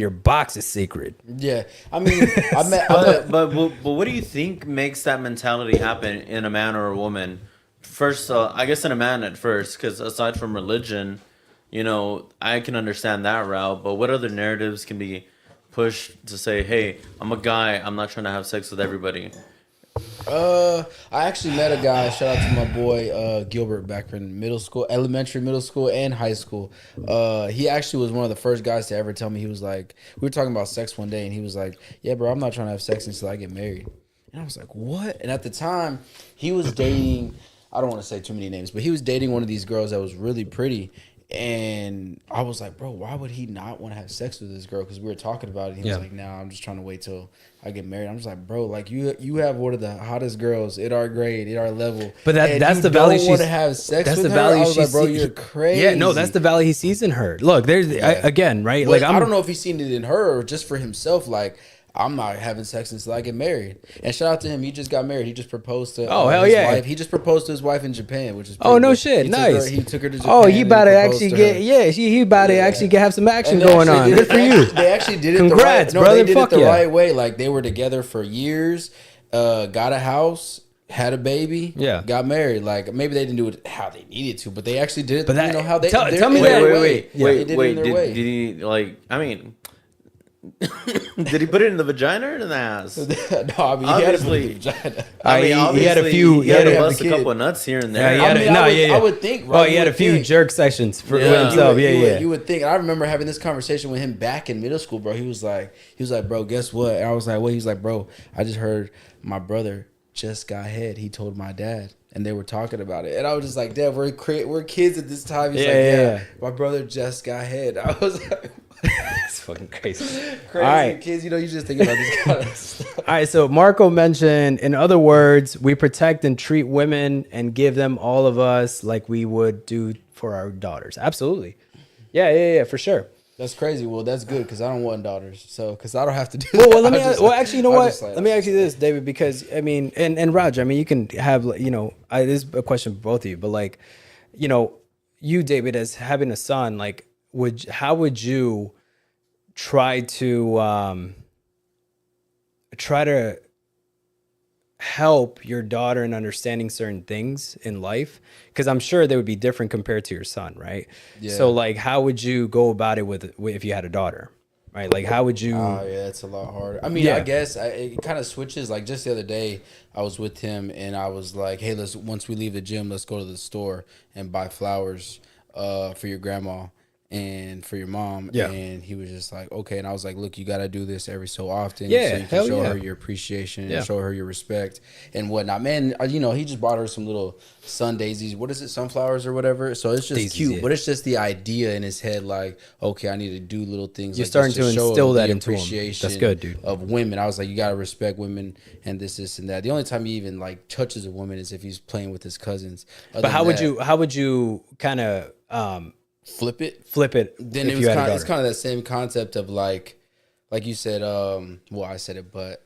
your box is secret. Yeah, I mean, But what do you think makes that mentality happen in a man or a woman? First, I guess in a man at first, because aside from religion, I can understand that route. But what other narratives can be pushed to say, "Hey, I'm a guy. I'm not trying to have sex with everybody." I actually met a guy. Shout out to my boy Gilbert back in elementary, middle school, and high school. He actually was one of the first guys to ever tell me. He was like, we were talking about sex one day, and he was like, "Yeah, bro, I'm not trying to have sex until I get married." And I was like, "What?" And at the time, he was dating. I don't want to say too many names, but he was dating one of these girls that was really pretty. And I was like, bro, why would he not want to have sex with this girl? Because we were talking about it. He was like, nah, I'm just trying to wait till I get married. I'm just like, bro, like you have one of the hottest girls at our grade, at our level. But that's the value she's. Want to have sex that's with the her? value I was she like, bro, sees. you're crazy. Yeah, no, that's the value he sees in her. Look, there's again, right? But Like I don't know if he's seen it in her or just for himself. Like, I'm not having sex until I get married. And shout out to him. He just got married. He just proposed to his wife. He just proposed to his wife in Japan, which is pretty no cool. shit. Nice. He took her to Japan. Oh, he about to actually get her. he about to actually have some action going on. Good for you. They actually did it Congrats, the right, brother. They did Fuck it the yeah. right way. Like, they were together for years, got a house, had a baby, got married. Like, maybe they didn't do it how they needed to, but they actually did it. But that, how they tell me Wait, that. wait. Did he, like, I mean, did he put it in the vagina or in the ass? No, I mean, Obviously. he had to put it in the vagina. I mean, he had a few. He had to have bust the a kid. couple of nuts here and there. I would think. Right? Oh, he had a few jerk sessions for himself. You would think. I remember having this conversation with him back in middle school, bro. He was like, bro, guess what? And I was like, what? He was like, bro, I just heard my brother just got head. He told my dad, and they were talking about it. And I was just like, Dad, we're kids at this time. He's my brother just got head. I was like, it's fucking crazy. All right, kids, you just think about this kind of stuff. All right, so Marco mentioned, in other words, we protect and treat women and give them all of us like we would do for our daughters. Absolutely. Yeah, for sure. That's crazy. Well, that's good because I don't want daughters. So, because I don't have to do well, that. Actually, you know what? Let me ask you this, David, because, I mean, and Raj, I mean, you can have, this is a question for both of you, but, like, you, David, as having a son, like, how would you try to help your daughter in understanding certain things in life? Because I'm sure they would be different compared to your son, right? Yeah. So, like, how would you go about it with if you had a daughter, right? Like, how would you? Oh yeah, it's a lot harder. I mean, I guess it kind of switches. Like, just the other day, I was with him and I was like, "Hey, once we leave the gym, let's go to the store and buy flowers for your grandma and for your mom." And he was just like, okay. And I was like, look, you got to do this every so often so you can show her your appreciation and show her your respect and whatnot. Man, he just bought her some little sun daisies. What is it? Sunflowers or whatever. So it's just daisies, cute, but it's just the idea in his head, like, okay, I need to do little things. You're like starting to instill that into him. That's good, dude. Of women. I was like, you got to respect women and this and that. The only time he even like touches a woman is if he's playing with his cousins. But how would you kind of, flip it then it's kind of that same concept of like you said, I said it, but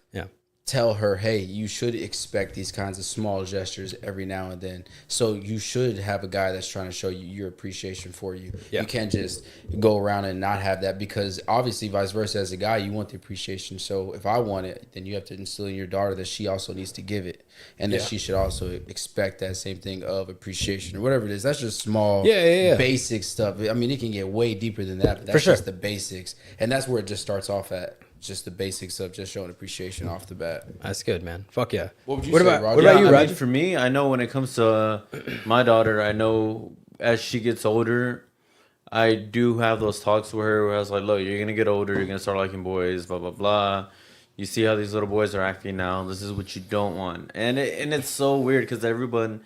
tell her, hey, you should expect these kinds of small gestures every now and then. So you should have a guy that's trying to show you your appreciation for you. You can't just go around and not have that, because obviously vice versa, as a guy, you want the appreciation. So if I want it, then you have to instill in your daughter that she also needs to give it, and that she should also expect that same thing of appreciation or whatever it is. That's just small basic stuff. I mean, it can get way deeper than that, but that's just the basics. And that's where it just starts off at. Just the basics of just showing appreciation off the bat. That's good, man. Fuck yeah. What would you say, Roger? What about you, Roger? For me, I know when it comes to my daughter, I know as she gets older, I do have those talks with her where I was like, look, you're going to get older. You're going to start liking boys, blah, blah, blah. You see how these little boys are acting now. This is what you don't want. And it's so weird because everyone...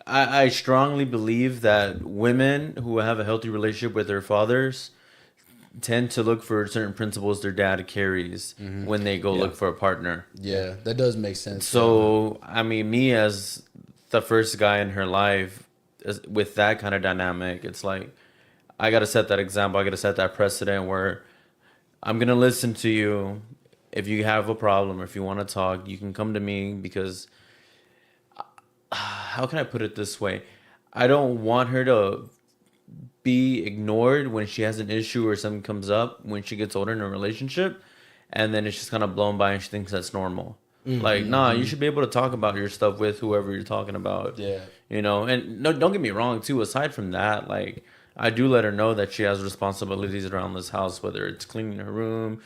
I strongly believe that women who have a healthy relationship with their fathers tend to look for certain principles their dad carries when they go look for a partner. Yeah, that does make sense. So, I mean, me as the first guy in her life, with that kind of dynamic, it's like, I got to set that example. I got to set that precedent where I'm going to listen to you. If you have a problem or if you want to talk, you can come to me, because how can I put it this way? I don't want her to be ignored when she has an issue or something comes up when she gets older in a relationship, and then it's just kind of blown by and she thinks that's normal. Like, nah, you should be able to talk about your stuff with whoever you're talking about. Yeah. You know, and no, don't get me wrong, too. Aside from that, like, I do let her know that she has responsibilities around this house, whether it's cleaning her room,